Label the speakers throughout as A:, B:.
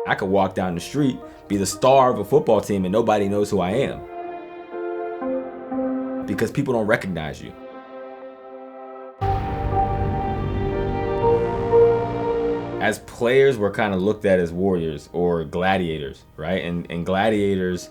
A: I could walk down the street, be the star of a football team, and nobody knows who I am. Because people don't recognize you. As players, we're kind of looked at as warriors or gladiators, right? And gladiators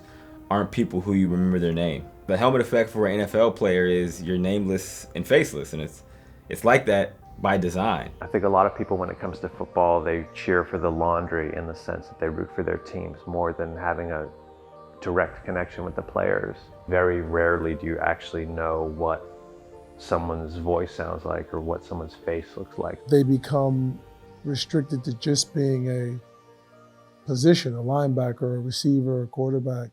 A: aren't people who you remember their name. The helmet effect for an NFL player is you're nameless and faceless, and it's like that by design.
B: I think a lot of people, when it comes to football, they cheer for the laundry in the sense that they root for their teams more than having a direct connection with the players. Very rarely do you actually know what someone's voice sounds like or what someone's face looks like.
C: They become restricted to just being a position, a linebacker, a receiver, a quarterback.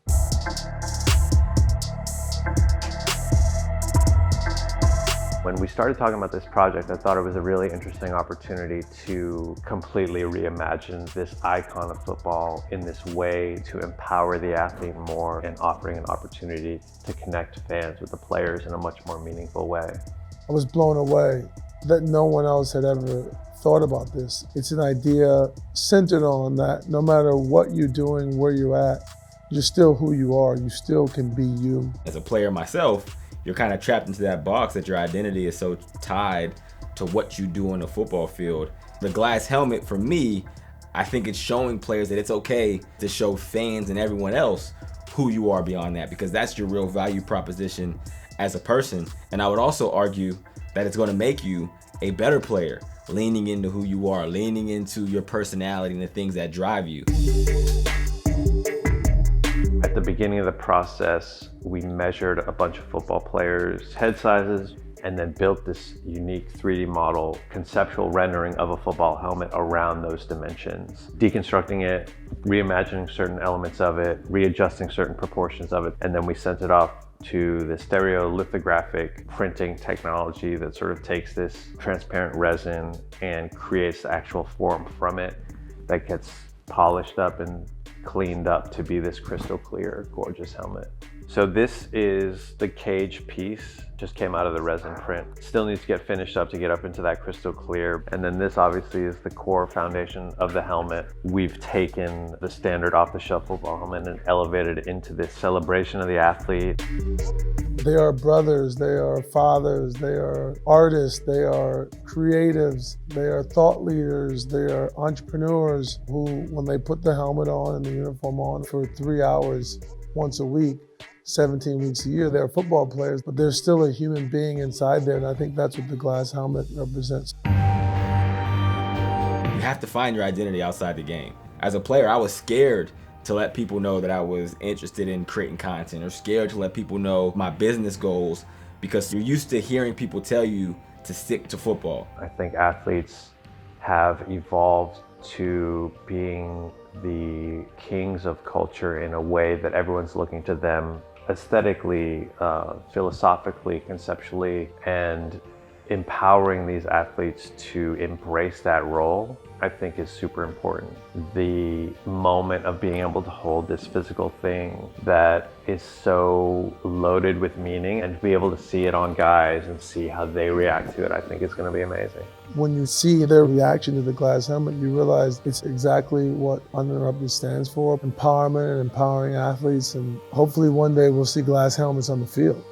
B: When we started talking about this project, I thought it was a really interesting opportunity to completely reimagine this icon of football in this way to empower the athlete more and offering an opportunity to connect fans with the players in a much more meaningful way.
C: I was blown away that no one else had ever thought about this. It's an idea centered on that no matter what you're doing, where you're at, you're still who you are. You still can be you.
A: As a player myself, you're kind of trapped into that box that your identity is so tied to what you do on the football field. The glass helmet, for me, I think it's showing players that it's okay to show fans and everyone else who you are beyond that, because that's your real value proposition as a person. And I would also argue that it's going to make you a better player, leaning into who you are, leaning into your personality and the things that drive you.
B: At the beginning of the process, we measured a bunch of football players' head sizes and then built this unique 3D model, conceptual rendering of a football helmet around those dimensions, deconstructing it, reimagining certain elements of it, readjusting certain proportions of it, and then we sent it off to the stereolithographic printing technology that sort of takes this transparent resin and creates the actual form from it that gets polished up and cleaned up to be this crystal clear, gorgeous helmet. So this is the cage piece, just came out of the resin print. Still needs to get finished up to get up into that crystal clear. And then this obviously is the core foundation of the helmet. We've taken the standard off-the-shelf football helmet and elevated it into this celebration of the athlete.
C: They are brothers, they are fathers, they are artists, they are creatives, they are thought leaders, they are entrepreneurs who, when they put the helmet on and the uniform on for 3 hours once a week, 17 weeks a year, they're football players, but there's still a human being inside there, and I think that's what the glass helmet represents.
A: You have to find your identity outside the game. As a player, I was scared to let people know that I was interested in creating content, or scared to let people know my business goals, because you're used to hearing people tell you to stick to football.
B: I think athletes have evolved to being the kings of culture in a way that everyone's looking to them aesthetically, philosophically, conceptually, and empowering these athletes to embrace that role, I think, is super important. The moment of being able to hold this physical thing that is so loaded with meaning and to be able to see it on guys and see how they react to it, I think is going to be amazing.
C: When you see their reaction to the glass helmet, you realize it's exactly what Uninterrupted stands for: empowerment and empowering athletes. And hopefully one day we'll see glass helmets on the field.